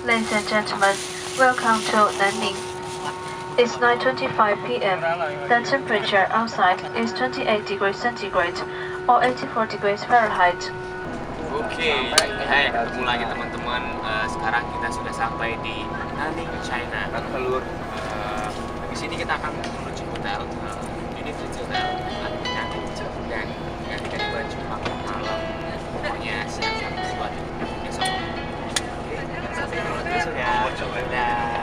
Ladies and gentlemen, welcome to Nanning. It's 9:25 p.m. The temperature outside is 28 degrees centigrade or 84 degrees Fahrenheit. Oke, hai, ketemu lagi teman-teman. Sekarang kita sudah sampai di Nanning, China. Di sini kita akan menuju hotel, Unit Hotel Nanning, dan ganti baju pakai malam. Pokoknya siap-siap buat besok. Oke, sampai besok ya. Dadah.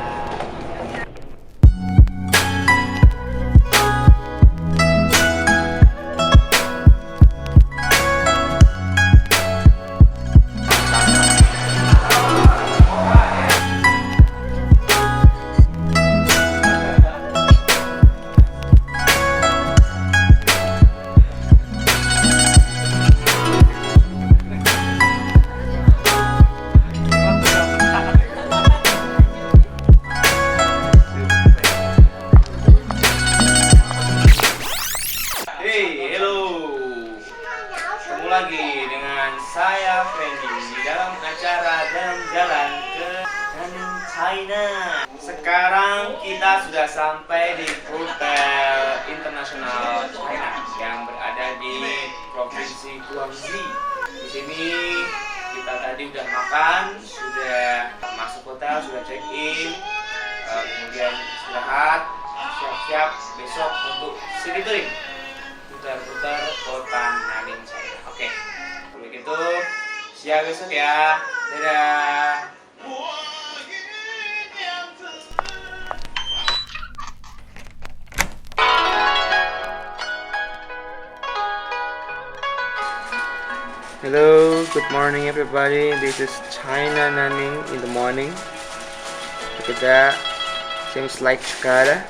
Lagi dengan saya Fendi di dalam acara Jalan Jalan ke China. Sekarang kita sudah sampai di Hotel Internasional China yang berada di Provinsi Guangxi. Di sini kita tadi udah makan, sudah masuk hotel, sudah check in, kemudian istirahat, siap-siap besok untuk city touring. Putar-putar kota Nanning, China. Oke, kalau begitu siap besok ya. Dadah. Hello, good morning everybody. This is China Nanning in the morning. Look at that. Seems like Jakarta.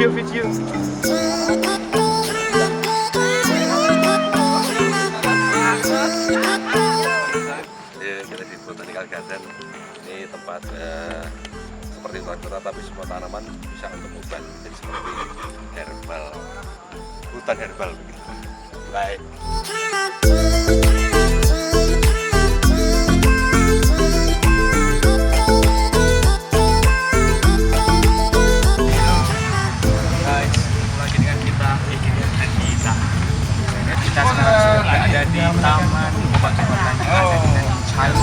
Video. Kita di Botanical Garden. Ini tempat seperti hutan kota, tapi semua tanaman bisa untuk obat, jadi seperti herbal, hutan herbal begitu. Baik. Kita sekarang sudah berada di Taman Memeriahkan China.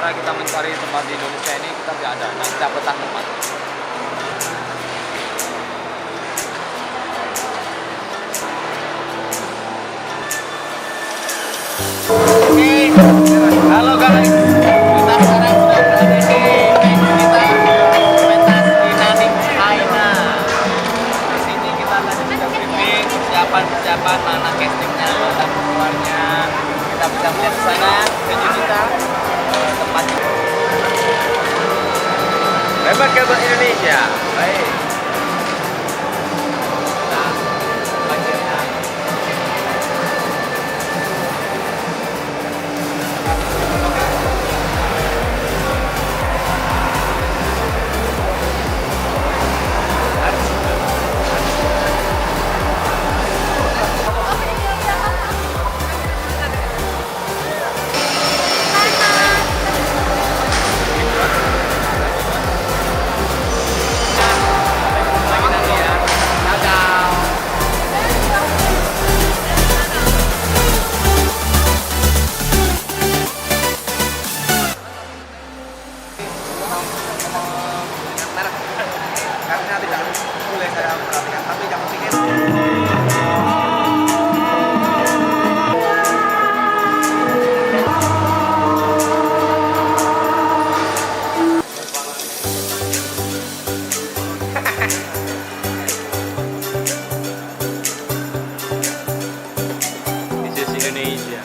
cara kita mencari tempat di Indonesia ini kita tidak ada, tidak betah tempat. Oke, halo guys, kita sekarang sudah berada di venue kita, pentas di Nanning, China. Di sini kita tadi sudah briefing persiapan mana castingnya, mana keluarnya. Kita bisa melihat di sana venue kita, tempat Memang buat Indonesia. Baik. Nah, bagiannya. Karena tidak boleh saya perhatikan, tapi yang penting This is Indonesia.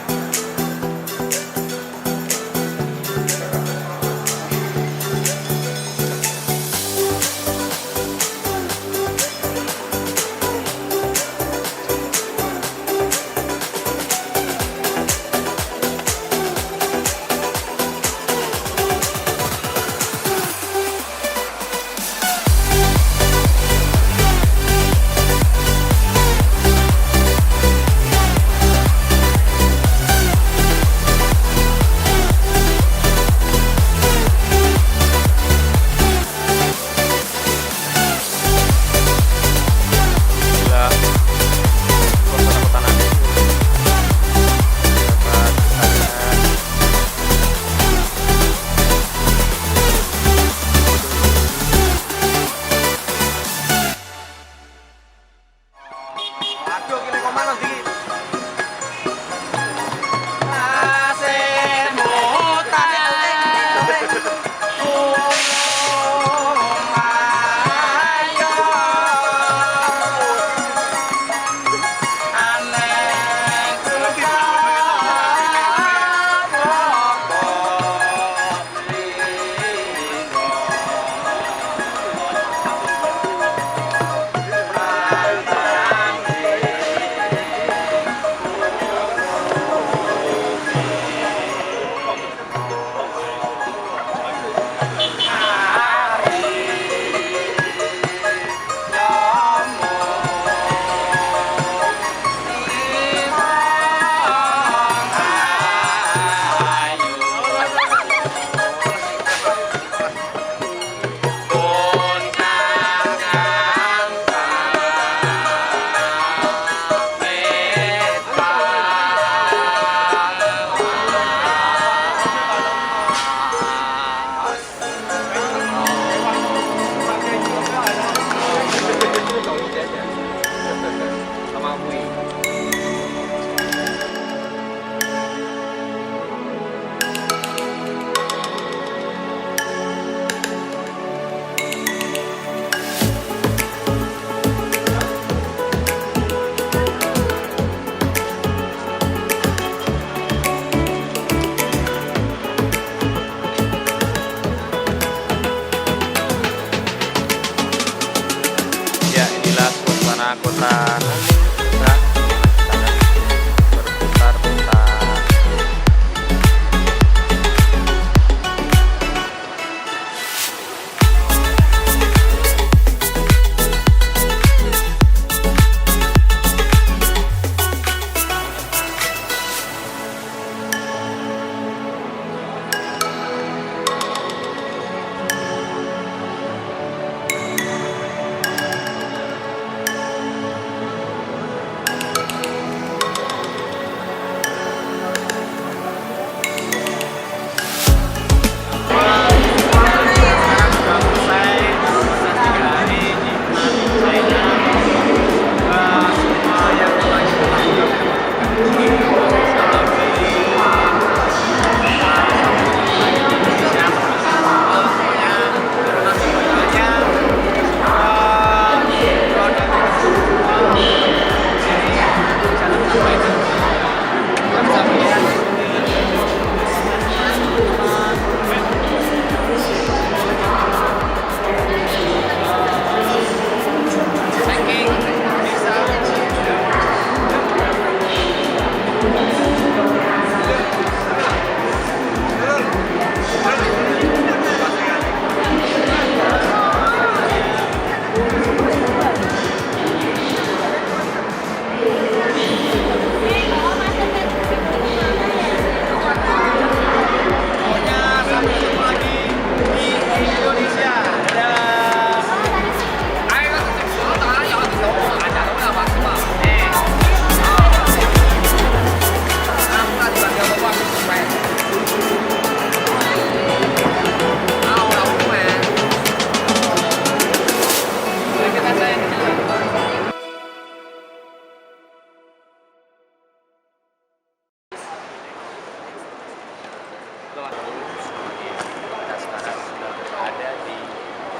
Kita sekarang sudah berada di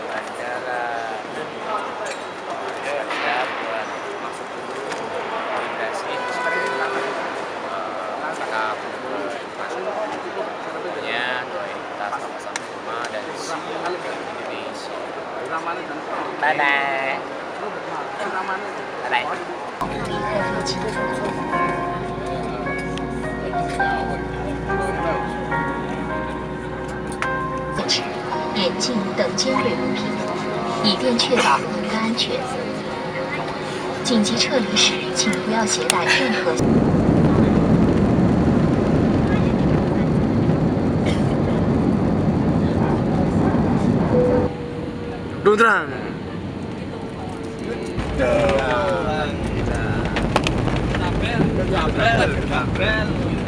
bandara kita buat masuk dulu imigrasi kita pokoknya doain kita sama-sama semua dan siap ke Indonesia. Bye bye. Bye bye. 眼镜等尖锐物品，以便确保您的安全。紧急撤离时，请不要携带任何。Dudrang. Tabel.